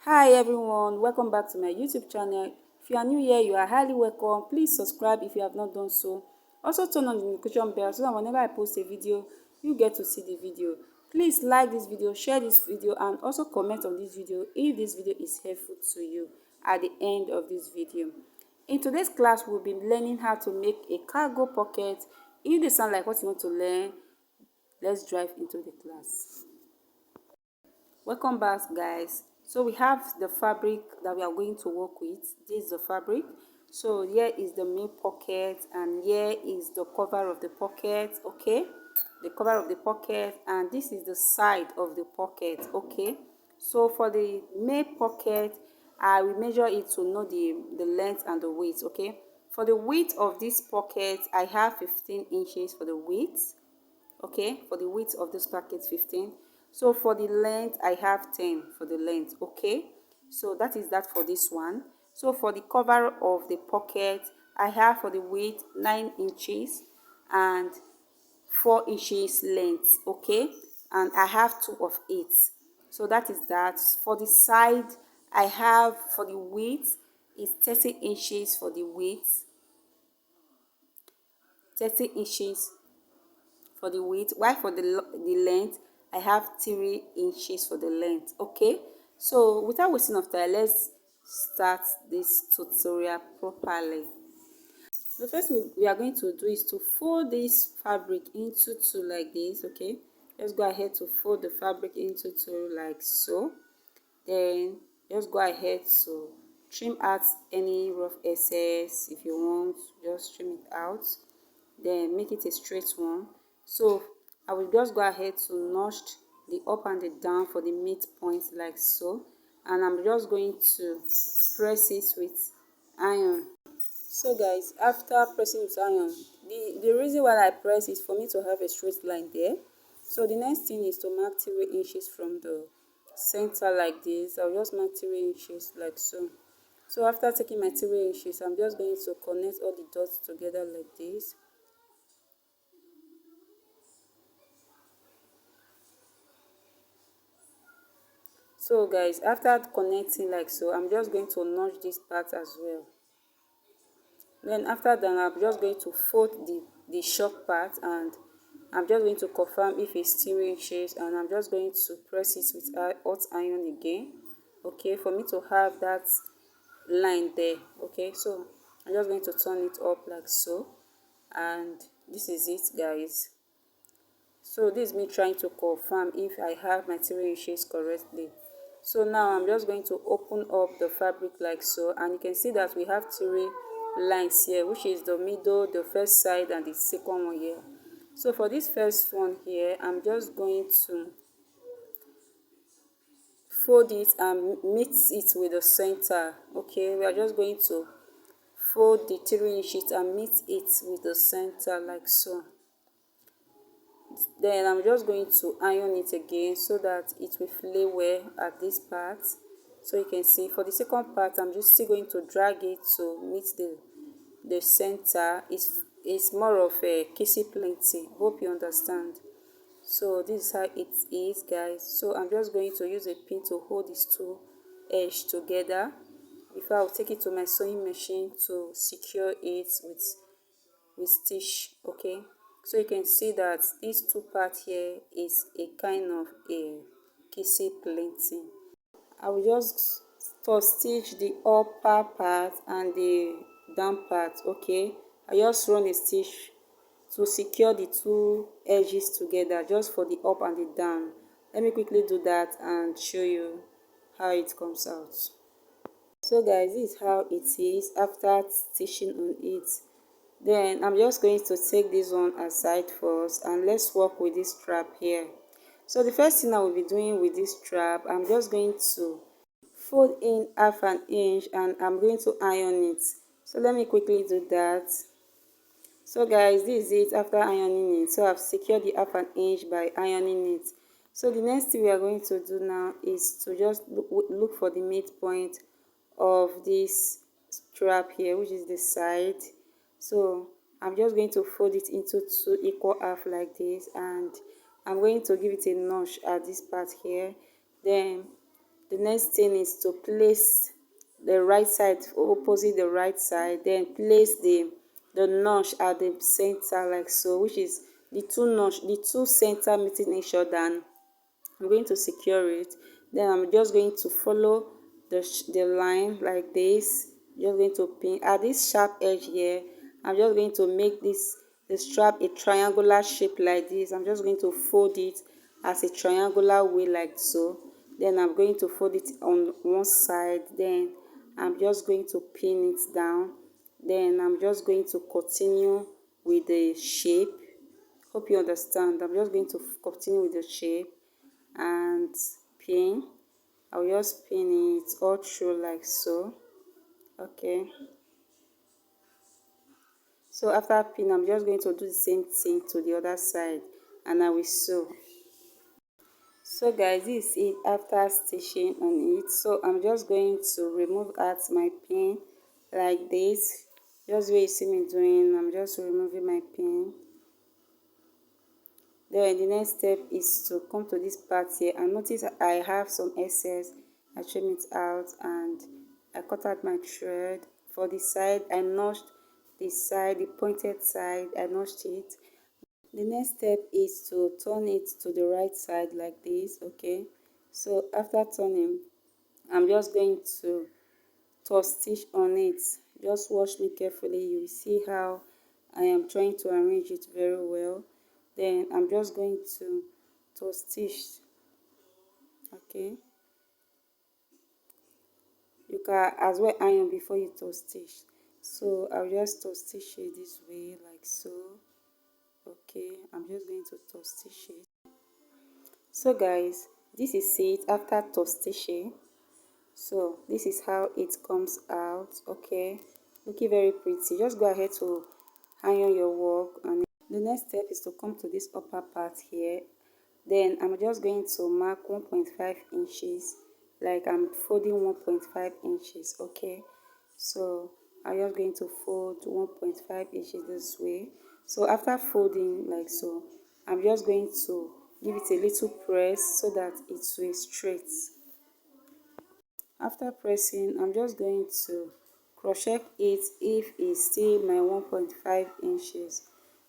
Hi everyone, welcome back to my YouTube channel. If you are new here, you are highly welcome. Please subscribe if you have not done so. Also turn on the notification bell so that whenever I post a video, you get to see the video. Please like this video, share this video, and also comment on this video if this video is helpful to you at the end of this video. In today's class, we'll be learning how to make a cargo pocket. If they sound like what you want to learn, let's dive into the class. Welcome back, guys. So we have the fabric that we are going to work with. This is the fabric. So here is the main pocket, and here is the cover of the pocket. Okay, the cover of the pocket, and this is the side of the pocket. Okay, so for the main pocket, I will measure it to know the length and the width. Okay, for the width of this pocket, I have 15 inches for the width. Okay, for the width of this pocket, 15. So for the length, I have 10 for the length. Okay, so that is that for this one. So for the cover of the pocket, I have for the width 9 inches and 4 inches length. Okay, and I have 2 of it. So that is that. For the side, I have for the width is 30 inches for the width, 30 inches for the width, while for the length I have 3 inches for the length. Okay, so without wasting of time, let's start this tutorial properly. The first thing we are going to do is to fold this fabric into two like this. Okay, let's go ahead to fold the fabric into two like so. Then just go ahead to trim out any rough excess. If you want, just trim it out, then make it a straight one. So I will just go ahead to notch the up and the down for the midpoint like so, and I'm just going to press it with iron. So guys, after pressing with iron, the reason why I press is for me to have a straight line there. So the next thing is to mark 3 inches from the center like this. I'll just mark 3 inches like so. So after taking my 3 inches, I'm just going to connect all the dots together like this. So guys, after connecting like so, I'm just going to notch this part as well. Then after that, I'm just going to fold the shock part, and I'm just going to confirm if it's 3 inches, and I'm just going to press it with hot iron again. Okay, for me to have that line there. Okay, so I'm just going to turn it up like so, and this is it, guys. So this is me trying to confirm if I have my 3 inches correctly. So now I'm just going to open up the fabric like so, and you can see that we have 3 lines here, which is the middle, the first side, and the second one here. So for this first one here, I'm just going to fold it and meet it with the center. Okay, we are just going to fold the 3 inches and meet it with the center like so. Then I'm just going to iron it again so that it will lay well at this part. So you can see for the second part, I'm just still going to drag it to meet the center. It's more of a kissy plenty. Hope you understand. So this is how it is, guys. So I'm just going to use a pin to hold these two edges together before I'll take it to my sewing machine to secure it with stitch. Okay, so you can see that this two part here is a kind of a kissy plenty. I will just first stitch the upper part and the down part. Okay, I just run a stitch to secure the two edges together, just for the up and the down. Let me quickly do that and show you how it comes out. So guys, this is how it is after stitching on it. Then I'm just going to take this one aside first, and let's work with this strap here. So the first thing I will be doing with this strap, I'm just going to fold in half an inch, and I'm going to iron it. So let me quickly do that. So guys, this is it after ironing it. So I've secured the half an inch by ironing it. So the next thing we are going to do now is to just look for the midpoint of this strap here, which is the side. So I'm just going to fold it into two equal half like this, and I'm going to give it a notch at this part here. Then The next thing is to place the right side opposite the right side, then place the notch at the center like so, which is the two center meeting each other, and I'm going to secure it. Then I'm just going to follow the line like this. Just going to pin at this sharp edge here. I'm just going to make the strap a triangular shape like this. I'm just going to fold it as a triangular way like so. Then I'm going to fold it on one side. Then I'm just going to pin it down. Then I'm just going to continue with the shape. Hope you understand. I'm just going to continue with the shape and pin. I'll just pin it all through like so. Okay, so after pin, I'm just going to do the same thing to the other side, and I will sew. So guys, this is it after stitching on it. So I'm just going to remove out my pin like this, just where you see me doing. I'm just removing my pin. Then the next step is to come to this part here and notice I have some excess. I trim it out and I cut out my thread. For the side, I notched the side, the pointed side, I notched it. The next step is to turn it to the right side like this. Okay, so after turning, I'm just going to turn stitch on it. Just watch me carefully, you will see how I am trying to arrange it very well. Then I'm just going to turn stitch. Okay, you can as well iron before you turn stitch. So I'll just turn stitch it this way like so. Okay, I'm just going to turn stitch it. So guys, this is it after turn stitching. So this is how it comes out. Okay, looking very pretty. Just go ahead to iron your work, and the next step is to come to this upper part here. Then I'm just going to mark 1.5 inches, like I'm folding 1.5 inches. Okay, so I'm just going to fold 1.5 inches this way. So after folding like so, I'm just going to give it a little press so that it will straight. After pressing, I'm just going to crochet it if it's still my 1.5 inches.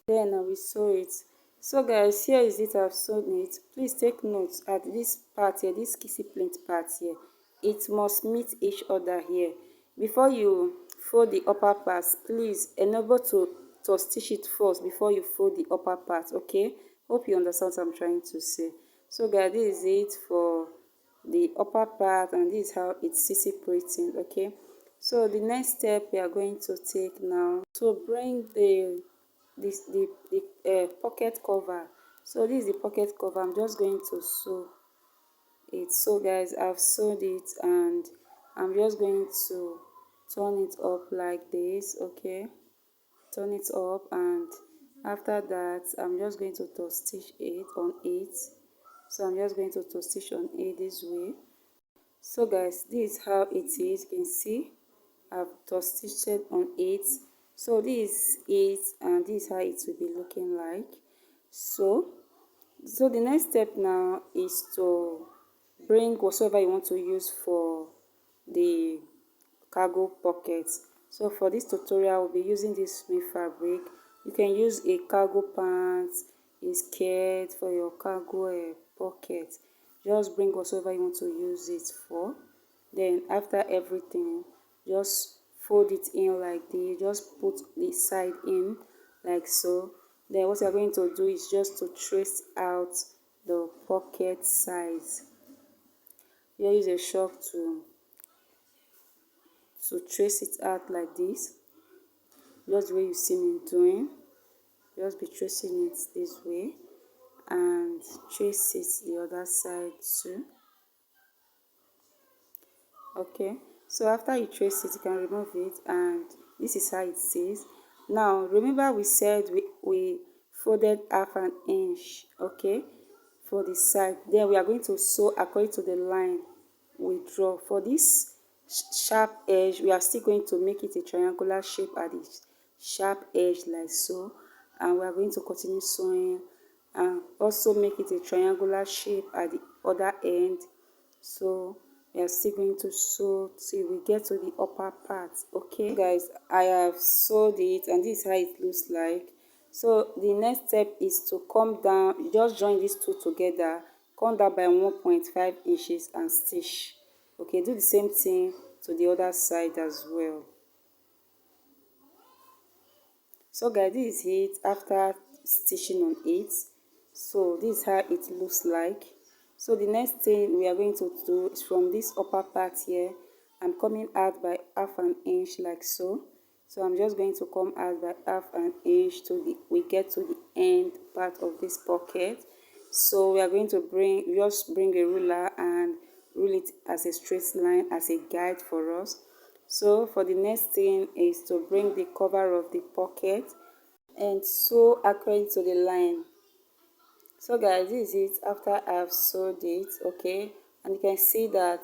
Then I will sew it. So guys, here is it. I've sewn it. Please take note at this part here, this kissy plint part here, it must meet each other here. Before you fold the upper part, please enable to stitch it first before you fold the upper part. Okay, hope you understand what I'm trying to say. So guys, this is it for the upper part, and this is how it's separating. Okay, so the next step we are going to take now to bring the pocket cover. So this is the pocket cover. I'm just going to sew it. So guys, I've sewed it and I'm just going to turn it up like this. Okay, turn it up, and after that I'm just going to turn stitch it on it. So I'm just going to turn stitch on it this way. So guys, this is how it is. You can see I've turn stitched on it. So this is it, and this is how it will be looking like. So the next step now is to bring whatsoever you want to use for the cargo pockets. So for this tutorial, we'll be using this Smith fabric. You can use a cargo pants, a skirt for your cargo pocket. Just bring whatsoever you want to use it for. Then after everything, just fold it in like this. Just put the side in like so. Then what you're going to do is just to trace out the pocket size. You use a chalk to trace it out like this, just the way you see me doing. Just be tracing it this way and trace it the other side too. Okay, so after you trace it, you can remove it, and this is how it says. Now remember we said we folded half an inch, okay, for the side. Then we are going to sew according to the line we draw. For this sharp edge, we are still going to make it a triangular shape at the sharp edge like so, and we are going to continue sewing and also make it a triangular shape at the other end. So we are still going to sew till we get to the upper part. Okay guys, I have sewed it and this is how it looks like. So the next step is to come down, just join these two together, come down by 1.5 inches and stitch. Okay, do the same thing to the other side as well. So guys, this is it after stitching on it. So this is how it looks like. So the next thing we are going to do is from this upper part here, I'm coming out by half an inch like so. So I'm just going to come out by half an inch to we get to the end part of this pocket. So we are going to just bring a ruler and rule it as a straight line as a guide for us. So for the next thing is to bring the cover of the pocket and sew according to the line. So guys, this is it after I've sewed it. Okay, and you can see that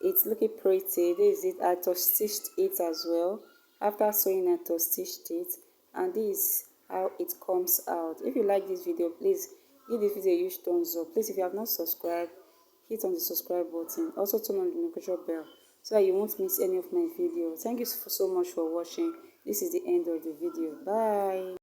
it's looking pretty. This is it. I touch stitched it as well. After sewing, I touch stitched it, and this is how it comes out. If you like this video, please give this video a huge thumbs up. Please, if you have not subscribed, hit on the subscribe button. Also turn on the notification bell so that you won't miss any of my videos. Thank you so much for watching. This is the end of the video. Bye.